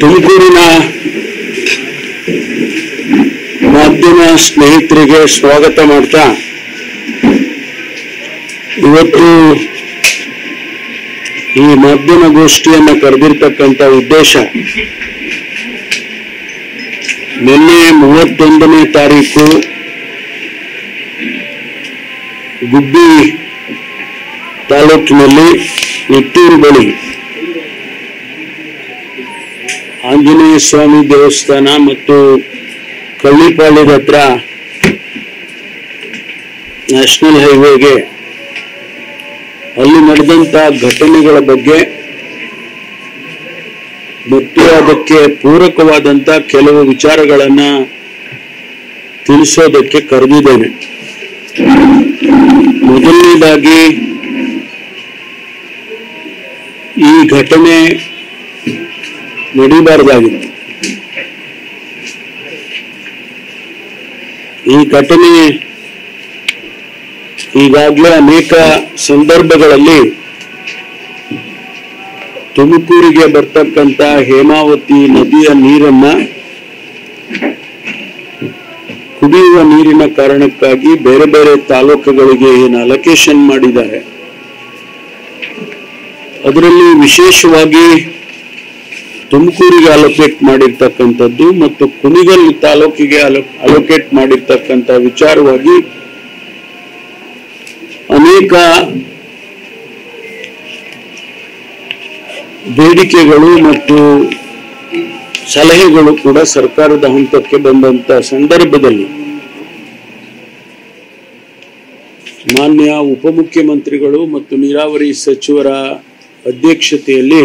ತುಮಕೂರಿನ ಮಾಧ್ಯಮ ಸ್ನೇಹಿತರಿಗೆ ಸ್ವಾಗತ ಮಾಡ್ತಾ ಇವತ್ತು ಈ ಮಾಧ್ಯಮ ಗೋಷ್ಠಿಯನ್ನು ಕರೆದಿರ್ತಕ್ಕಂಥ ಉದ್ದೇಶ ನಿನ್ನೆ 31ನೇ ತಾರೀಕು ಗುಬ್ಬಿ ತಾಲೂಕಿನಲ್ಲಿ ನಿಟ್ಟೂರು ಬಳಿ ಆಂಜನೇಯ ಸ್ವಾಮಿ ದೇವಸ್ಥಾನ ಮತ್ತು ಕಳ್ಳಿಪಾಳ್ಯದ ಹತ್ರ ನ್ಯಾಷನಲ್ ಹೈವೇಗೆ ಅಲ್ಲಿ ನಡೆದಂತ ಘಟನೆಗಳ ಬಗ್ಗೆ ಮತ್ತು ಅದಕ್ಕೆ ಪೂರಕವಾದಂತ ಕೆಲವು ವಿಚಾರಗಳನ್ನ ತಿಳಿಸೋದಕ್ಕೆ ಕರೆದಿದ್ದೇನೆ. ಮೊದಲನೇದಾಗಿ ಈ ಘಟನೆ ನಡೀಬಾರದಾಗಿತ್ತು. ಈ ಘಟನೆ ಈಗಾಗಲೇ ಅನೇಕ ಸಂದರ್ಭಗಳಲ್ಲಿ ತುಮಕೂರಿಗೆ ಬರ್ತಕ್ಕಂಥ ಹೇಮಾವತಿ ನದಿಯ ನೀರನ್ನ ಕುಡಿಯುವ ನೀರಿನ ಕಾರಣಕ್ಕಾಗಿ ಬೇರೆ ಬೇರೆ ತಾಲೂಕುಗಳಿಗೆ ಏನು ಅಲೋಕೇಶನ್ ಮಾಡಿದ್ದಾರೆ, ಅದರಲ್ಲಿ ವಿಶೇಷವಾಗಿ ತುಮಕೂರಿಗೆ ಅಲೋಕೇಟ್ ಮಾಡಿರ್ತಕ್ಕಂಥದ್ದು ಮತ್ತು ಕುಣಿಗಲ್ ತಾಲೂಕಿಗೆ ಅಲೋಕೇಟ್ ಮಾಡಿರ್ತಕ್ಕಂಥ ವಿಚಾರವಾಗಿ ಅನೇಕ ಬೇಡಿಕೆಗಳು ಮತ್ತು ಸಲಹೆಗಳು ಕೂಡ ಸರ್ಕಾರದ ಹಂತಕ್ಕೆ ಬಂದಂತ ಸಂದರ್ಭದಲ್ಲಿ ಮಾನ್ಯ ಉಪಮುಖ್ಯಮಂತ್ರಿಗಳು ಮತ್ತು ನೀರಾವರಿ ಸಚಿವರ ಅಧ್ಯಕ್ಷತೆಯಲ್ಲಿ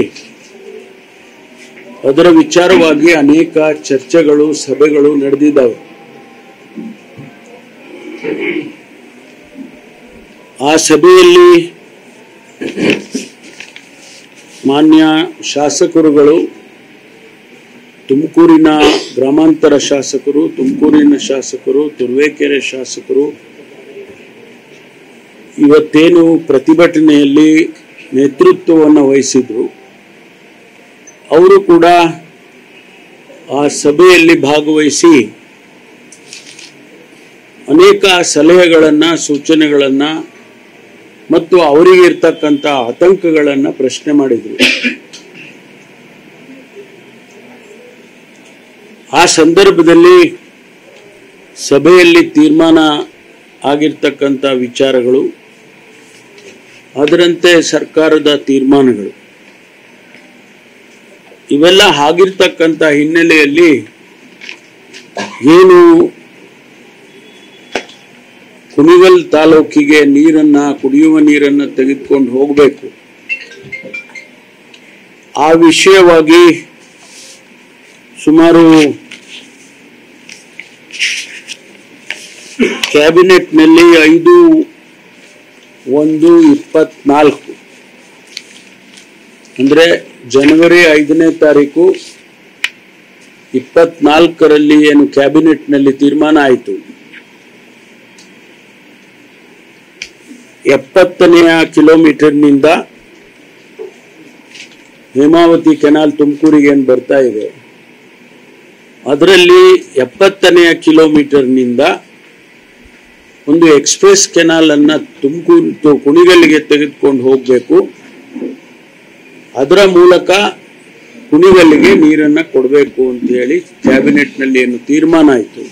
ಅದರ ವಿಚಾರವಾಗಿ ಅನೇಕ ಚರ್ಚೆಗಳು ಸಭೆಗಳು ನಡೆದಿದ್ದಾವೆ. ಆ ಸಭೆಯಲ್ಲಿ ಮಾನ್ಯ ಶಾಸಕರುಗಳು, ತುಮಕೂರಿನ ಗ್ರಾಮಾಂತರ ಶಾಸಕರು, ತುಮಕೂರಿನ ಶಾಸಕರು, ತುರುವೇಕೆರೆ ಶಾಸಕರು ಇವತ್ತೇನು ಪ್ರತಿಭಟನೆಯಲ್ಲಿ ನೇತೃತ್ವವನ್ನು ವಹಿಸಿದ್ರು, ಅವರು ಕೂಡ ಆ ಸಭೆಯಲ್ಲಿ ಭಾಗವಹಿಸಿ ಅನೇಕ ಸಲಹೆಗಳನ್ನ, ಸೂಚನೆಗಳನ್ನ ಮತ್ತು ಅವರಿಗೆ ಇರ್ತಕ್ಕಂಥ ಆತಂಕಗಳನ್ನ ಪ್ರಶ್ನೆ ಮಾಡಿದ್ರು. ಆ ಸಂದರ್ಭದಲ್ಲಿ ಸಭೆಯಲ್ಲಿ ತೀರ್ಮಾನ ಆಗಿರ್ತಕ್ಕಂಥ ವಿಚಾರಗಳು, ಅದರಂತೆ ಸರ್ಕಾರದ ತೀರ್ಮಾನಗಳು ಇವೆಲ್ಲ ಆಗಿರ್ತಕ್ಕಂಥ ಹಿನ್ನೆಲೆಯಲ್ಲಿ ಏನು ಕುಣಿಗಲ್ ತಾಲೂಕಿಗೆ ನೀರನ್ನ, ಕುಡಿಯುವ ನೀರನ್ನ ತೆಗೆದುಕೊಂಡು ಹೋಗಬೇಕು, ಆ ವಿಷಯವಾಗಿ ಸುಮಾರು ಕ್ಯಾಬಿನೆಟ್ನಲ್ಲಿ 5/1/24 ಅಂದ್ರೆ ಜನವರಿ 5ನೇ ತಾರೀಕು 24ರಲ್ಲಿ ಏನು ಕ್ಯಾಬಿನೆಟ್ನಲ್ಲಿ ತೀರ್ಮಾನ ಆಯಿತು, 70ನೇ ಕಿಲೋಮೀಟರ್ನಿಂದ ಹೇಮಾವತಿ ಕೆನಾಲ್ ತುಮಕೂರಿಗೆ ಏನು ಬರ್ತಾ ಇದೆ, ಅದರಲ್ಲಿ 70ನೇ ಕಿಲೋಮೀಟರ್ನಿಂದ ಒಂದು ಎಕ್ಸ್ಪ್ರೆಸ್ ಕೆನಾಲ್ ಅನ್ನ ತುಮಕೂರು ಕುಣಿಗಲ್ಲಿಗೆ ತೆಗೆದುಕೊಂಡು ಹೋಗಬೇಕು, ಅದರ ಮೂಲಕ ಕುಣಿಗಲ್ಲಿಗೆ ನೀರನ್ನ ಕೊಡಬೇಕು ಅಂತ ಹೇಳಿ ಕ್ಯಾಬಿನೆಟ್ನಲ್ಲಿ ಏನು ತೀರ್ಮಾನ ಆಯಿತು,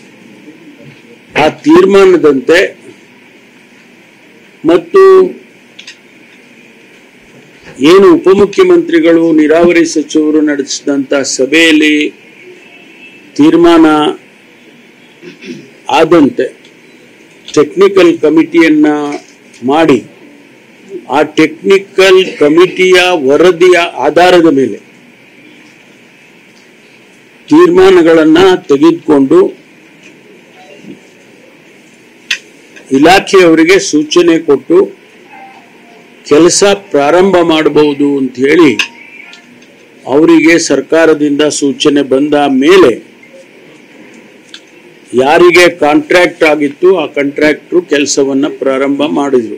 ಆ ತೀರ್ಮಾನದಂತೆ ಮತ್ತು ಏನು ಉಪಮುಖ್ಯಮಂತ್ರಿಗಳು, ನೀರಾವರಿ ಸಚಿವರು ನಡೆಸಿದಂತ ಸಭೆಯಲ್ಲಿ ತೀರ್ಮಾನ ಆದಂತೆ ಟೆಕ್ನಿಕಲ್ ಕಮಿಟಿಯನ್ನ ಮಾಡಿ ಆ ಟೆಕ್ನಿಕಲ್ ಕಮಿಟಿಯ ವರದಿಯ ಆಧಾರದ ಮೇಲೆ ತೀರ್ಮಾನಗಳನ್ನ ತೆಗೆದುಕೊಂಡು ಇಲಾಖೆಯವರಿಗೆ ಸೂಚನೆ ಕೊಟ್ಟು ಕೆಲಸ ಪ್ರಾರಂಭ ಮಾಡಬಹುದು ಅಂತ ಹೇಳಿ ಅವರಿಗೆ ಸರ್ಕಾರದಿಂದ ಸೂಚನೆ ಬಂದ ಮೇಲೆ ಯಾರಿಗೆ ಕಾಂಟ್ರಾಕ್ಟ್ ಆಗಿತ್ತು ಆ ಕಾಂಟ್ರಾಕ್ಟರು ಕೆಲಸವನ್ನ ಪ್ರಾರಂಭ ಮಾಡಿದ್ರು.